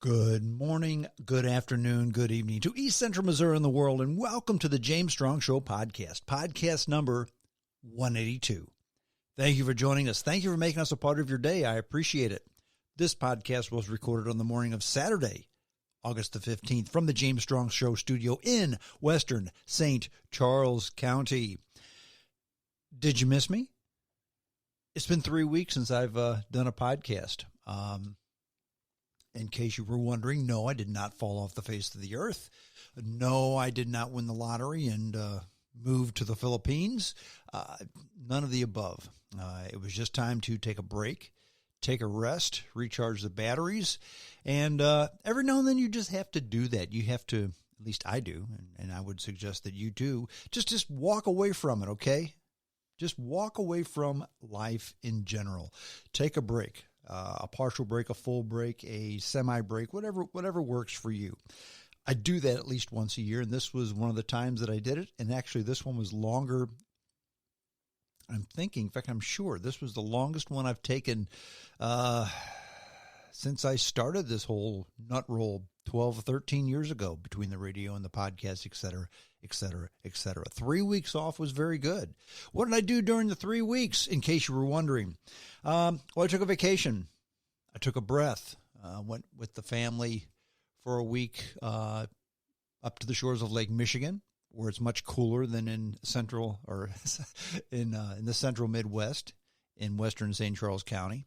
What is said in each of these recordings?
Good morning, good afternoon, good evening to East Central Missouri and the world, and welcome to the James Strong Show podcast number 182. Thank you for joining us. Thank you for making us a part of your day. I appreciate it. This podcast was recorded on the morning of Saturday, August the 15th, from the James Strong Show studio in Western St. Charles County. Did you miss me? It's been 3 weeks since I've done a podcast. In case you were wondering, no, I did not fall off the face of the earth. No, I did not win the lottery and move to the Philippines. None of the above. It was just time to take a break, take a rest, recharge the batteries. And every now and then you just have to do that. You have to, at least I do, and I would suggest that you do, just walk away from it, okay? Just walk away from life in general. Take a break. A partial break, a full break, a semi-break, whatever works for you. I do that at least once a year, and this was one of the times that I did it. And actually, this one was longer. I'm sure this was the longest one I've taken since I started this whole nut roll 12 or 13 years ago, between the radio and the podcast, et cetera, et cetera, et cetera. 3 weeks off was very good. What did I do during the 3 weeks, in case you were wondering? Well, I took a vacation. I took a breath. Went with the family for a week up to the shores of Lake Michigan, where it's much cooler than in central or in the central Midwest in Western St. Charles County.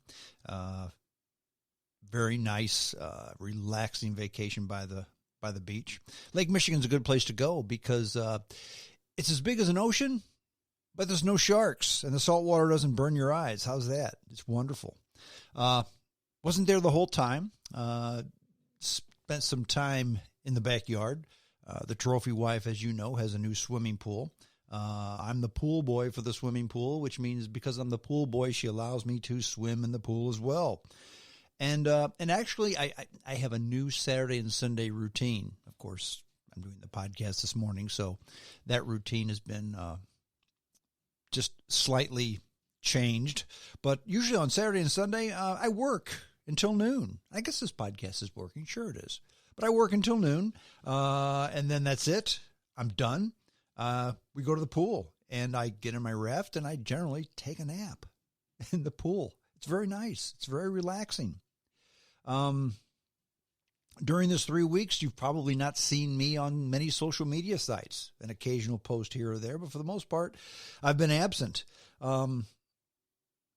Very nice, relaxing vacation by the beach. Lake Michigan's a good place to go because it's as big as an ocean, but there's no sharks, and the salt water doesn't burn your eyes. How's that? It's wonderful. Wasn't there the whole time. Spent some time in the backyard. The trophy wife, as you know, has a new swimming pool. I'm the pool boy for the swimming pool, which means because I'm the pool boy, she allows me to swim in the pool as well. And actually, I have a new Saturday and Sunday routine. Of course, I'm doing the podcast this morning, so that routine has been just slightly changed. But usually on Saturday and Sunday, I work until noon. I guess this podcast is working. Sure it is. But I work until noon, and then that's it. I'm done. We go to the pool, and I get in my raft, and I generally take a nap in the pool. It's very nice. It's very relaxing. During this 3 weeks, you've probably not seen me on many social media sites, an occasional post here or there, but for the most part, I've been absent.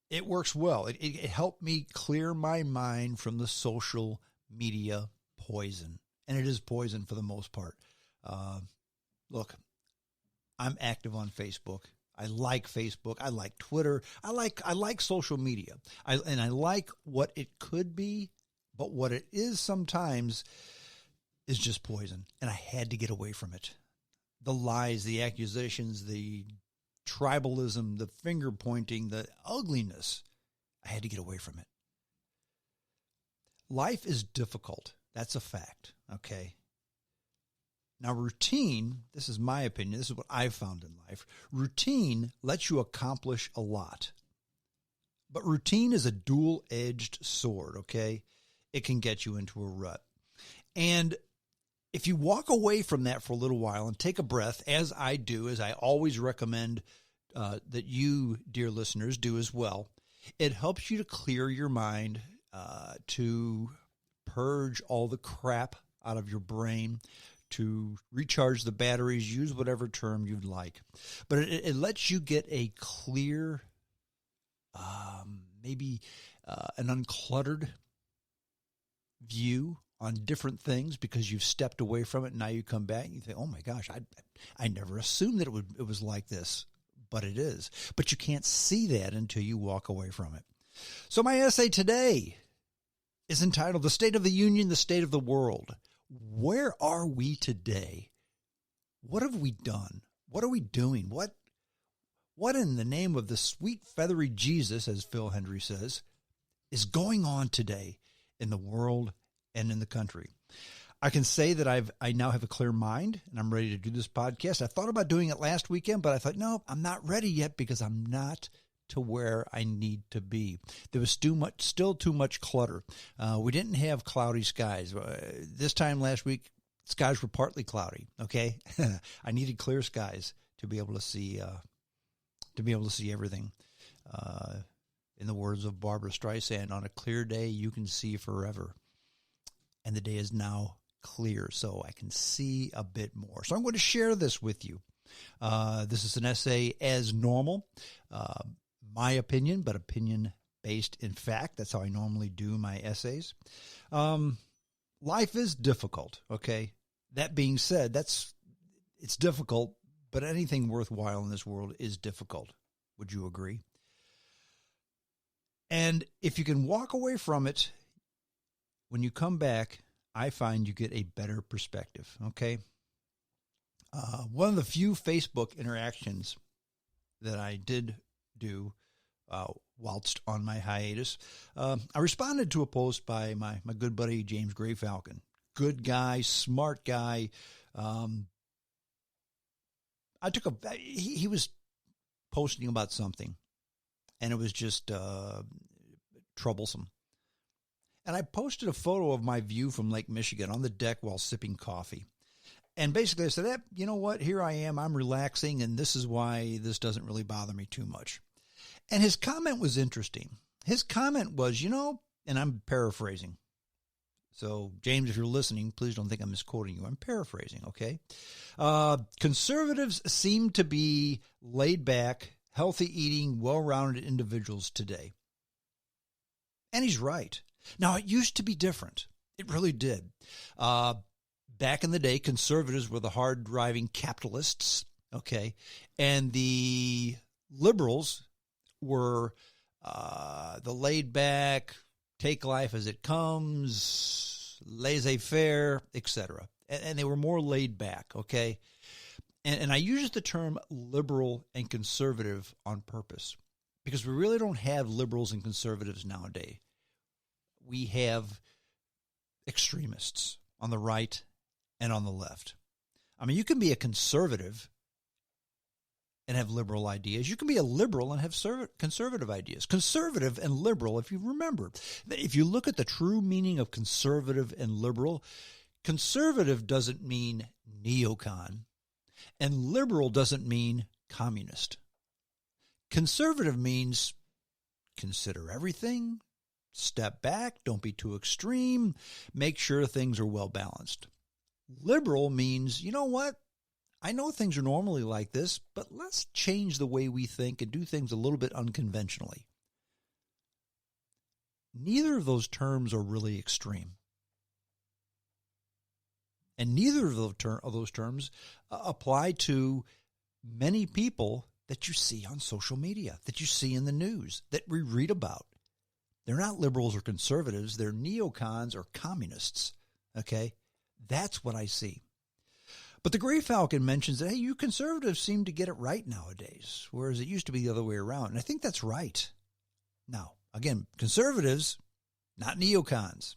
It works well. It helped me clear my mind from the social media poison, and it is poison for the most part. Look, I'm active on Facebook. I like Facebook. I like Twitter. I like social media. I like what it could be, but what it is sometimes is just poison. And I had to get away from it. The lies, the accusations, the tribalism, the finger pointing, the ugliness. I had to get away from it. Life is difficult. That's a fact. Okay. Now, routine, this is my opinion, this is what I've found in life. Routine lets you accomplish a lot. But routine is a dual-edged sword, okay? It can get you into a rut. And if you walk away from that for a little while and take a breath, as I do, as I always recommend that you, dear listeners, do as well, it helps you to clear your mind, to purge all the crap out of your brain, to recharge the batteries, use whatever term you'd like. But it lets you get a clear, maybe an uncluttered view on different things because you've stepped away from it. And now you come back and you think, oh my gosh, I never assumed that it was like this, but it is. But you can't see that until you walk away from it. So my essay today is entitled The State of the Union, the State of the World. Where are we today? What have we done? What are we doing? What in the name of the sweet feathery Jesus, as Phil Hendry says, is going on today in the world and in the country? I can say that I now have a clear mind and I'm ready to do this podcast. I thought about doing it last weekend, but I thought, no, I'm not ready yet because I'm not to where I need to be. There was still too much clutter. We didn't have cloudy skies. This time last week, skies were partly cloudy. Okay, I needed clear skies to be able to see everything. In the words of Barbara Streisand, on a clear day you can see forever, and the day is now clear, so I can see a bit more. So I'm going to share this with you. This is an essay as normal, my opinion, but opinion based in fact. That's how I normally do my essays. Life is difficult, okay? That being said, it's difficult, but anything worthwhile in this world is difficult. Would you agree? And if you can walk away from it, when you come back, I find you get a better perspective, okay? One of the few Facebook interactions that I did do whilst on my hiatus, I responded to a post by my good buddy James Gray Falcon. Good guy, smart guy. He was posting about something, and it was just troublesome. And I posted a photo of my view from Lake Michigan on the deck while sipping coffee. And basically I said, you know what, here I am, I'm relaxing, and this is why this doesn't really bother me too much. And his comment was interesting. His comment was, and I'm paraphrasing. So, James, if you're listening, please don't think I'm misquoting you. I'm paraphrasing, okay? Conservatives seem to be laid back, healthy eating, well-rounded individuals today. And he's right. Now, it used to be different. It really did. Back in the day, conservatives were the hard-driving capitalists, okay? And the liberals were the laid-back, take life as it comes, laissez-faire, etc. And they were more laid back, okay? And I use the term liberal and conservative on purpose because we really don't have liberals and conservatives nowadays. We have extremists on the right and on the left. I mean, you can be a conservative and have liberal ideas. You can be a liberal and have conservative ideas. Conservative and liberal, if you remember, if you look at the true meaning of conservative and liberal, conservative doesn't mean neocon, and liberal doesn't mean communist. Conservative means consider everything, step back, don't be too extreme, make sure things are well balanced. Liberal means, you know what? I know things are normally like this, but let's change the way we think and do things a little bit unconventionally. Neither of those terms are really extreme. And neither of those terms apply to many people that you see on social media, that you see in the news, that we read about. They're not liberals or conservatives. They're neocons or communists, okay? That's what I see. But the Gray Falcon mentions that, hey, you conservatives seem to get it right nowadays, whereas it used to be the other way around. And I think that's right. Now, again, conservatives, not neocons.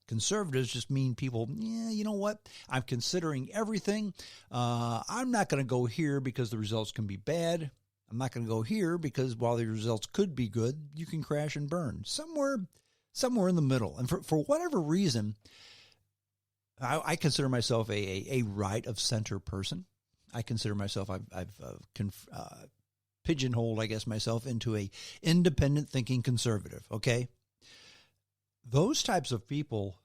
Conservatives just mean people, you know what? I'm considering everything. I'm not going to go here because the results can be bad. I'm not going to go here because while the results could be good, you can crash and burn. Somewhere in the middle. And for whatever reason, I consider myself a right of center person. I consider myself, I've pigeonholed, I guess, myself into a independent thinking conservative, okay? Those types of people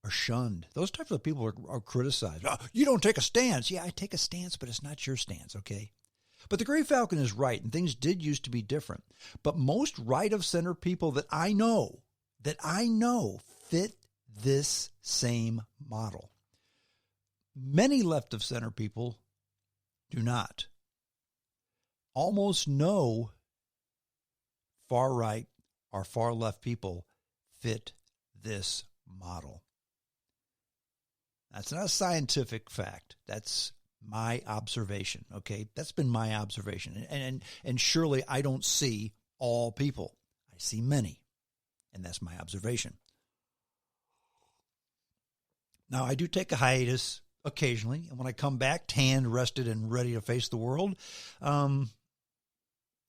are shunned. Those types of people are criticized. Oh, you don't take a stance. Yeah, I take a stance, but it's not your stance, okay? But the Gray Falcon is right, and things did used to be different. But most right of center people that I know fit this same model. Many left of center people do not. Almost no far right or far left people fit this model. That's not a scientific fact. That's my observation, okay? That's been my observation. And surely I don't see all people. I see many, and that's my observation. Now, I do take a hiatus occasionally, and when I come back, tanned, rested, and ready to face the world,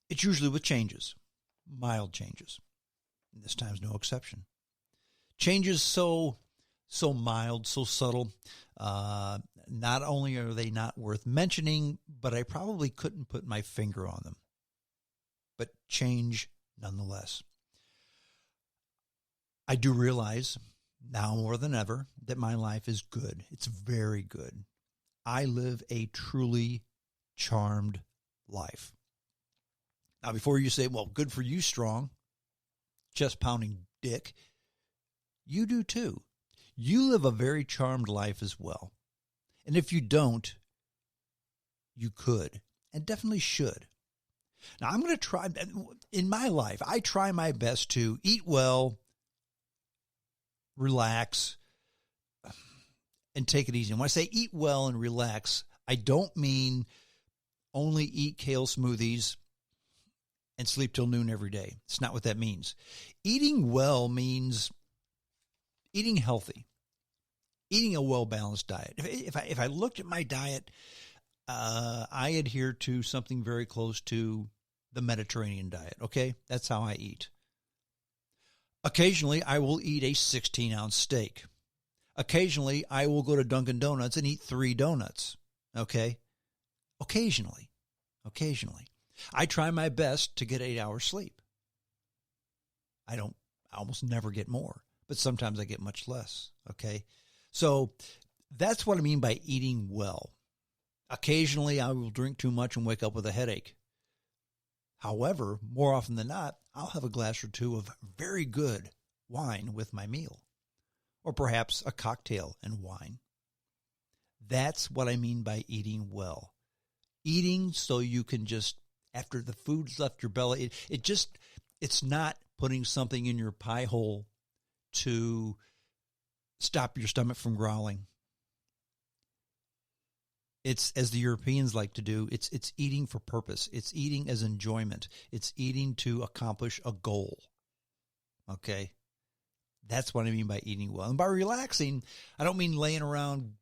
It's usually with changes, mild changes. And this time's no exception. Changes so mild, so subtle. Not only are they not worth mentioning, but I probably couldn't put my finger on them. But change nonetheless. I do realize now more than ever that my life is good. It's very good. I live a truly charmed life. Now, before you say, well, good for you, Strong, chest pounding dick, you do too. You live a very charmed life as well. And if you don't, you could and definitely should. Now, I'm going to try, in my life, I try my best to eat well, relax, and take it easy. And when I say eat well and relax, I don't mean only eat kale smoothies and sleep till noon every day. It's not what that means. Eating well means eating healthy, eating a well-balanced diet. If I looked at my diet, I adhere to something very close to the Mediterranean diet, okay? That's how I eat. Occasionally, I will eat a 16-ounce steak. Occasionally, I will go to Dunkin' Donuts and eat 3 donuts, okay? Occasionally. I try my best to get 8 hours sleep. I almost never get more, but sometimes I get much less, okay? So that's what I mean by eating well. Occasionally, I will drink too much and wake up with a headache. However, more often than not, I'll have a glass or two of very good wine with my meal, or perhaps a cocktail and wine. That's what I mean by eating well. Eating so you can just, after the food's left your belly, it's not putting something in your pie hole to stop your stomach from growling. It's, as the Europeans like to do, it's eating for purpose. It's eating as enjoyment. It's eating to accomplish a goal. Okay? That's what I mean by eating well. And by relaxing, I don't mean laying around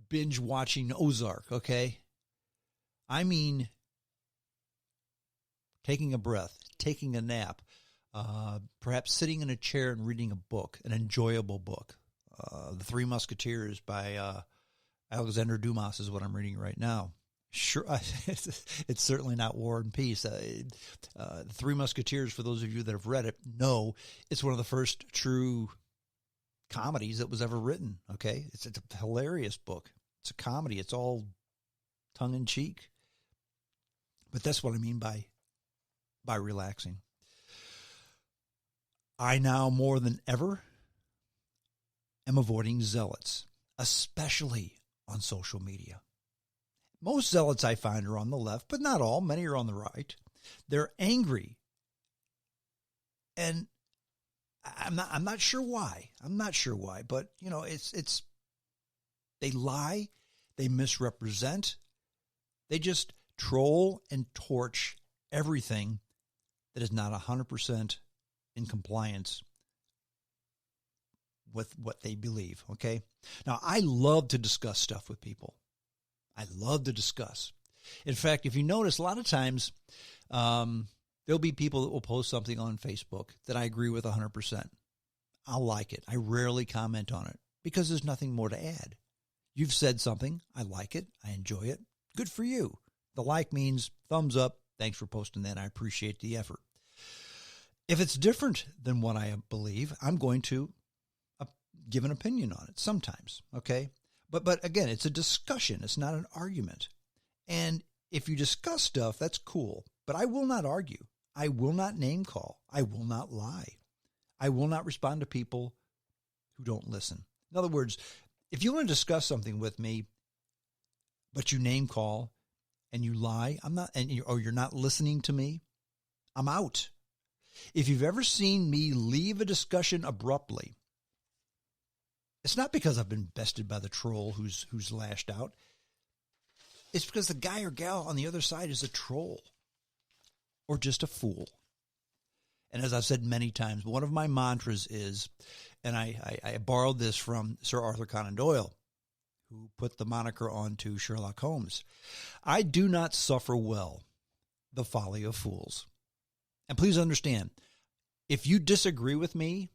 binge watching Ozark, okay? I mean taking a breath, taking a nap, perhaps sitting in a chair and reading a book, an enjoyable book. The Three Musketeers by Alexander Dumas is what I'm reading right now. Sure, it's certainly not War and Peace. The Three Musketeers, for those of you that have read it, know it's one of the first true comedies that was ever written, okay? It's a hilarious book. It's a comedy. It's all tongue-in-cheek. But that's what I mean by relaxing. I now, more than ever, am avoiding zealots, especially on social media. Most zealots I find are on the left, but not all. Many are on the right. They're angry. And I'm not sure why. But you know, it's they lie, they misrepresent, they just troll and torch everything that is not 100% in compliance with what they believe, okay? Now, I love to discuss stuff with people. I love to discuss. In fact, if you notice, a lot of times there'll be people that will post something on Facebook that I agree with 100%. I'll like it. I rarely comment on it because there's nothing more to add. You've said something. I like it. I enjoy it. Good for you. The like means thumbs up. Thanks for posting that. I appreciate the effort. If it's different than what I believe, I'm going to give an opinion on it sometimes, okay? But again, it's a discussion. It's not an argument. And if you discuss stuff, that's cool. But I will not argue. I will not name call. I will not lie. I will not respond to people who don't listen. In other words, if you want to discuss something with me, but you name call and you lie, or you're not listening to me, I'm out. If you've ever seen me leave a discussion abruptly, it's not because I've been bested by the troll who's lashed out. It's because the guy or gal on the other side is a troll or just a fool. And as I've said many times, one of my mantras is, and I borrowed this from Sir Arthur Conan Doyle, who put the moniker onto Sherlock Holmes. I do not suffer well the folly of fools. And please understand, if you disagree with me